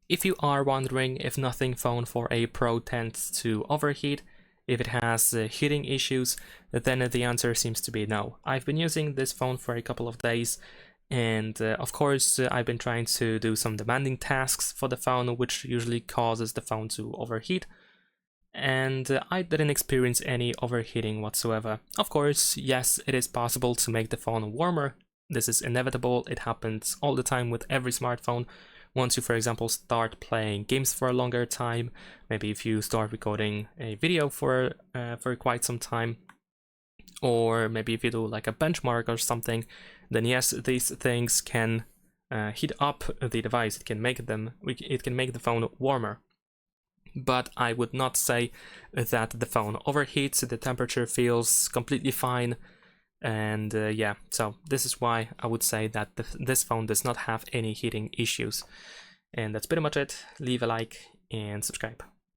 If you are wondering if Nothing phone for a Pro tends to overheat, if it has heating issues, then the answer seems to be no. I've been using this phone for a couple of days, and of course I've been trying to do some demanding tasks for the phone, which usually causes the phone to overheat, and I didn't experience any overheating whatsoever. Of course, yes, it is possible to make the phone warmer. This is inevitable. It happens all the time with every smartphone. Once you, for example, start playing games for a longer time, maybe if you start recording a video for quite some time, or maybe if you do like a benchmark or something, then yes, these things can heat up the device. It can make the phone warmer. But I would not say that the phone overheats. The temperature feels completely fine. And yeah, so this is why I would say that this phone does not have any heating issues. And that's pretty much it. Leave a like and subscribe.